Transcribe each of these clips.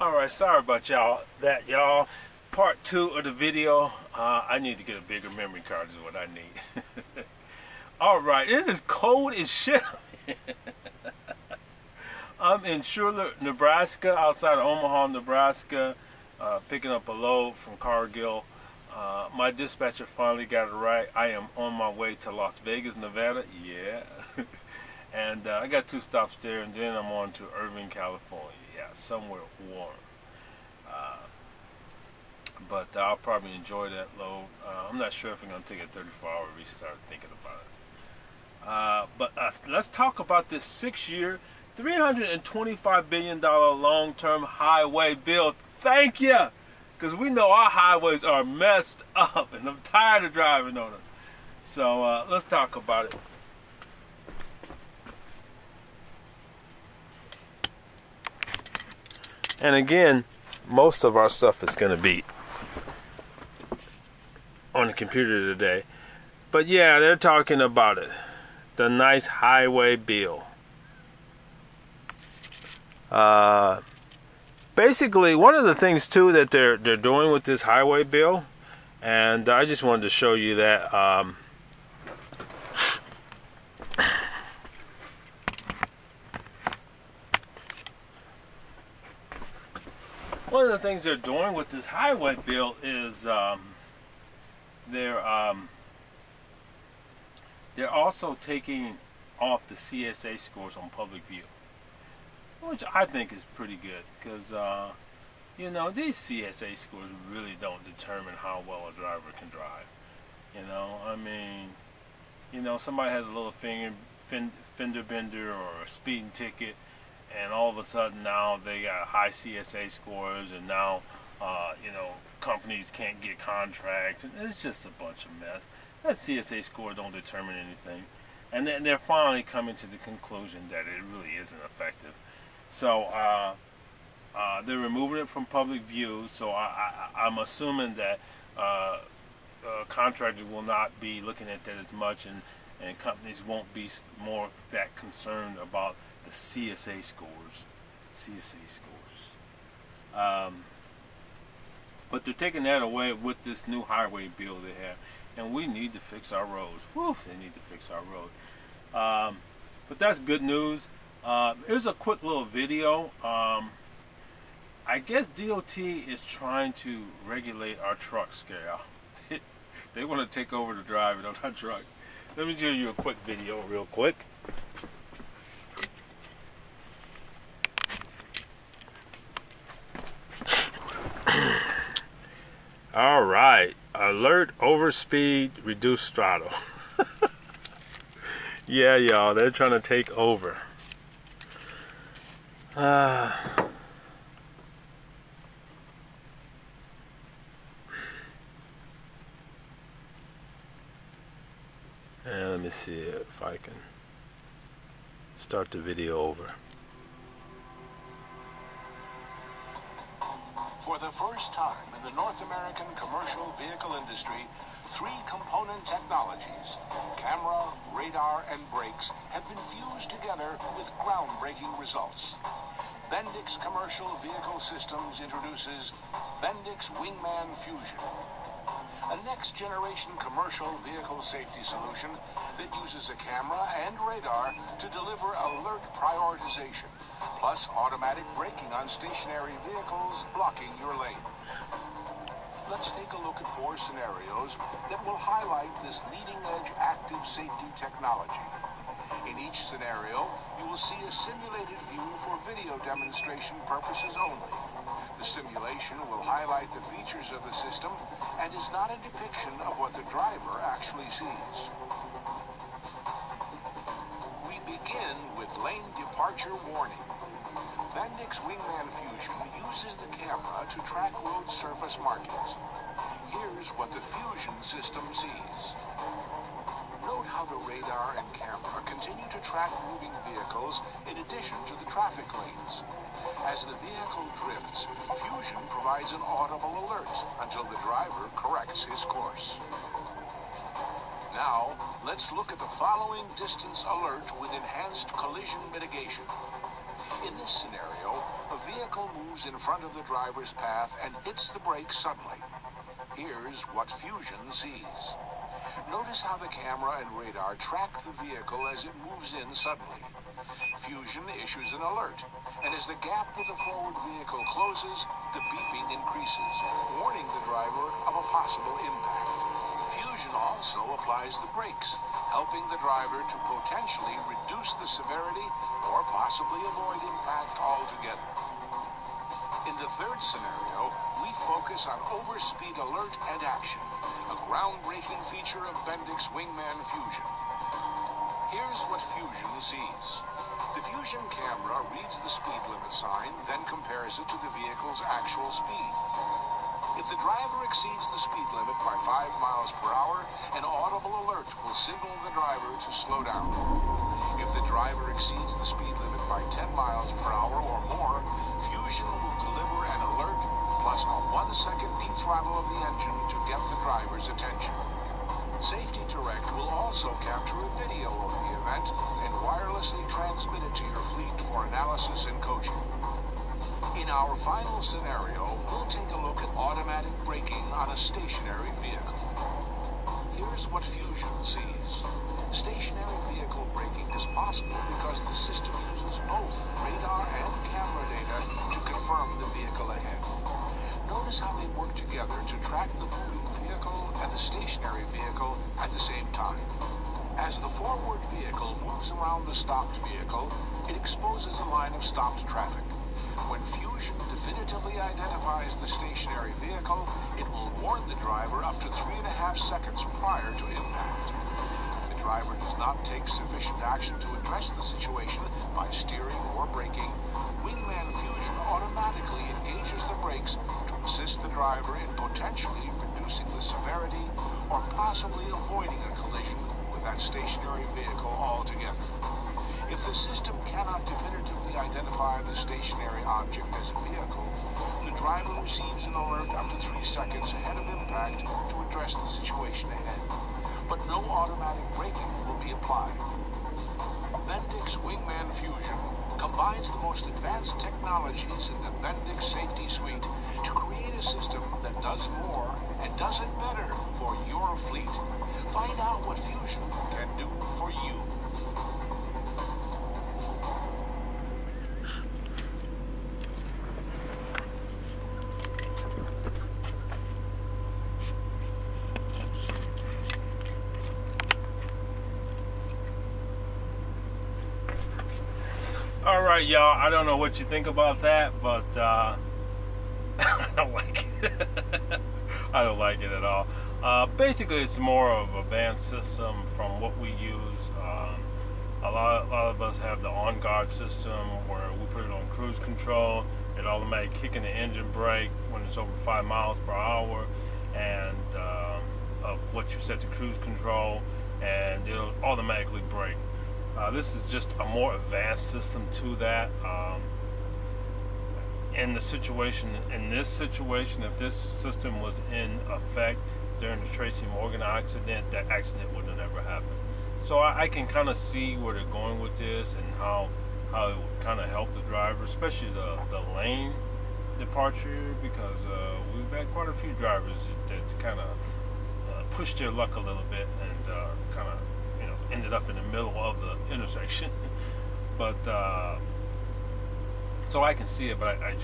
Alright, sorry about y'all. Part 2 of the video. I need to get a bigger memory card is what I need. Alright, it is cold as shit. I'm in Charlotte, Nebraska, outside of Omaha, Nebraska, picking up a load from Cargill. My dispatcher finally got it right. I am on my way to Las Vegas, Nevada. Yeah. And I got 2 stops there, and then I'm on to Irvine, California. Yeah, somewhere warm. But I'll probably enjoy that load. I'm not sure if I'm going to take a 34-hour restart, thinking about it. But let's talk about this 6-year, $325 billion long-term highway bill. Thank you! Because we know our highways are messed up, and I'm tired of driving on them. So let's talk about it. And again, most of our stuff is going to be on the computer today. But yeah, they're talking about it. The nice highway bill. Basically, one of the things too that they're doing with this highway bill, and I just wanted to show you that. One of the things they're doing with this highway bill is they're also taking off the CSA scores on public view, which I think is pretty good, because you know, these CSA scores really don't determine how well a driver can drive. You know, I mean, you know, somebody has a little fender bender or a speeding ticket, and all of a sudden now they got high CSA scores, and now you know, companies can't get contracts, and it's just a bunch of mess. That CSA score don't determine anything, and then they're finally coming to the conclusion that it really isn't effective. So they're removing it from public view. So I'm assuming that contractors will not be looking at that as much, and companies won't be more that concerned about the CSA scores. But they're taking that away with this new highway bill they have, and we need to fix our roads. Woof, they need to fix our roads. But that's good news. Here's a quick little video. I guess DOT is trying to regulate our trucks, scale. They want to take over the driving on our truck. Let me show you a quick video real quick. Alright, alert overspeed, reduce throttle. Yeah, y'all, they're trying to take over. And let me see if I can start the video over. For the first time in the North American commercial vehicle industry, 3 component technologies, camera, radar, and brakes, have been fused together with groundbreaking results. Bendix Commercial Vehicle Systems introduces Bendix Wingman Fusion, a next-generation commercial vehicle safety solution that uses a camera and radar to deliver alert prioritization, plus automatic braking on stationary vehicles blocking your lane. Let's take a look at 4 scenarios that will highlight this leading-edge active safety technology. In each scenario, you will see a simulated view for video demonstration purposes only. The simulation will highlight the features of the system and is not a depiction of what the driver actually sees. We begin with lane departure warning. Bendix Wingman Fusion uses the camera to track road surface markings. Here's what the Fusion system sees. Note how the radar and camera continue to track moving vehicles in addition to the traffic lanes. As the vehicle drifts, Fusion provides an audible alert until the driver corrects his course. Now, let's look at the following distance alert with enhanced collision mitigation. In this scenario, a vehicle moves in front of the driver's path and hits the brakes suddenly. Here's what Fusion sees. Notice how the camera and radar track the vehicle as it moves in suddenly. Fusion issues an alert, and as the gap with the forward vehicle closes, the beeping increases, warning the driver of a possible impact. Fusion also applies the brakes, helping the driver to potentially reduce the severity or possibly avoid impact altogether. In the third scenario, we focus on overspeed alert and action, a groundbreaking feature of Bendix Wingman Fusion. Here's what Fusion sees. The Fusion camera reads the speed limit sign, then compares it to the vehicle's actual speed. If the driver exceeds the speed limit by 5 miles per hour, an audible alert will signal the driver to slow down. If the driver exceeds the speed limit by 10 miles per hour or more, Fusion will deliver an alert plus a 1-second dethrottle of the engine to get the driver's attention. Safety Direct will also capture a video of the event and wirelessly transmit it to your fleet for analysis and coaching. In our final scenario, we'll take a look at automatic braking on a stationary vehicle. Here's what Fusion sees. Stationary vehicle braking is possible because the system uses both radar and camera data to confirm the vehicle ahead. Notice how they work together to track the moving vehicle and the stationary vehicle at the same time. As the forward vehicle moves around the stopped vehicle, it exposes a line of stopped traffic. When Fusion definitively identifies the stationary vehicle, it will warn the driver up to 3.5 seconds prior to impact. If the driver does not take sufficient action to address the situation by steering or braking, Wingman Fusion automatically engages the brakes to assist the driver in potentially reducing the severity or possibly avoiding a collision with that stationary vehicle altogether. If the system cannot definitively identify the stationary object as a vehicle, the driver receives an alert up to 3 seconds ahead of impact to address the situation ahead. But no automatic braking will be applied. Bendix Wingman Fusion combines the most advanced technologies in the Bendix Safety Suite to create a system that does more and does it better for your fleet. Find out what Fusion can do for you. Alright, y'all, I don't know what you think about that, but I don't like it. I don't like it at all. Basically, it's more of an advanced system from what we use. A lot of us have the on-guard system where we put it on cruise control. It automatically kicking the engine brake when it's over 5 miles per hour, and of what you set to cruise control, and it'll automatically brake. This is just a more advanced system to that. In this situation, if this system was in effect during the Tracy Morgan accident, that accident would have never happened. So I can kind of see where they're going with this and how it would kind of help the driver, especially the lane departure, because we've had quite a few drivers that kind of pushed their luck a little bit and kind of ended up in the middle of the intersection. But so I can see it, but it's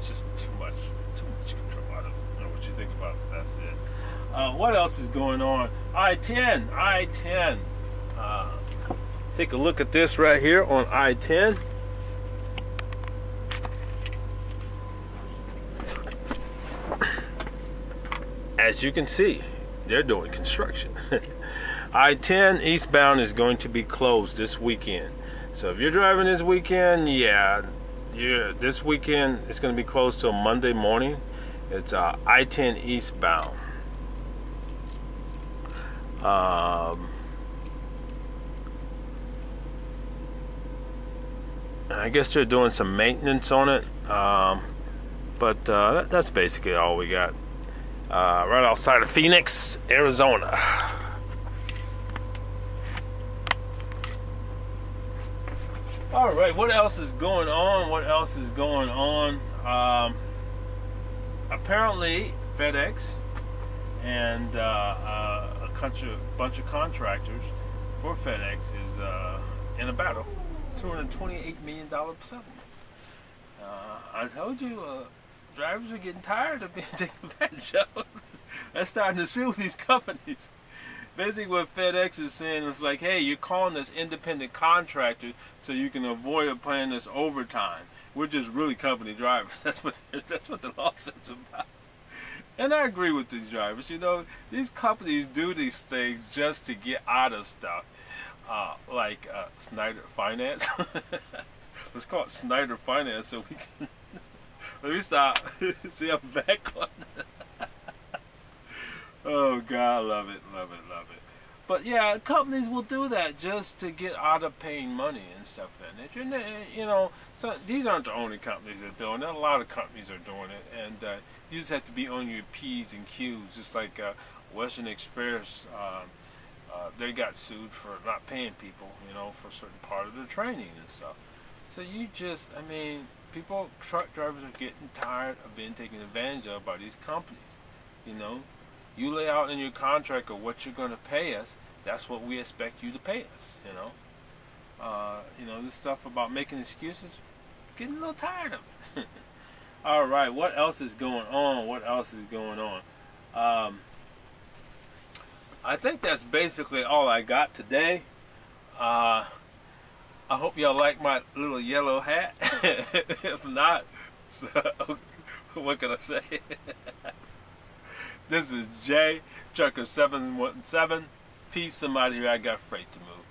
just too much control. I don't know what you think about it. That's it. What else is going on? I-10. Take a look at this right here on I-10. As you can see, they're doing construction. I-10 eastbound is going to be closed this weekend. So if you're driving this weekend, this weekend it's going to be closed till Monday morning. It's I-10 eastbound. I guess they're doing some maintenance on it, but that's basically all we got. Right outside of Phoenix, Arizona. All right, what else is going on? What else is going on? Apparently, FedEx and a bunch of contractors for FedEx is in a battle. $228 million settlement. I told you, drivers are getting tired of being taken advantage of. They're starting to sue these companies. Basically what FedEx is saying is like, hey, you're calling this independent contractor so you can avoid paying this overtime. We're just really company drivers. That's what the lawsuit's about. And I agree with these drivers. You know, these companies do these things just to get out of stuff. Like Snyder Finance. Let's call it Snyder Finance so we can... Let me stop. See, I'm back on it. Oh God, love it, love it, love it. But yeah, companies will do that just to get out of paying money and stuff like that. You know, so these aren't the only companies that are doing it. A lot of companies are doing it, and you just have to be on your P's and Q's. Just like Western Express, they got sued for not paying people, you know, for a certain part of their training and stuff. So you just, I mean, truck drivers are getting tired of being taken advantage of by these companies, you know. You lay out in your contract of what you're going to pay us. That's what we expect you to pay us. You know, this stuff about making excuses, getting a little tired of it. All right, what else is going on? What else is going on? I think that's basically all I got today. I hope y'all like my little yellow hat. If not, so, what can I say? This is Jay, Trucker 717. Peace, somebody here. I got freight to move.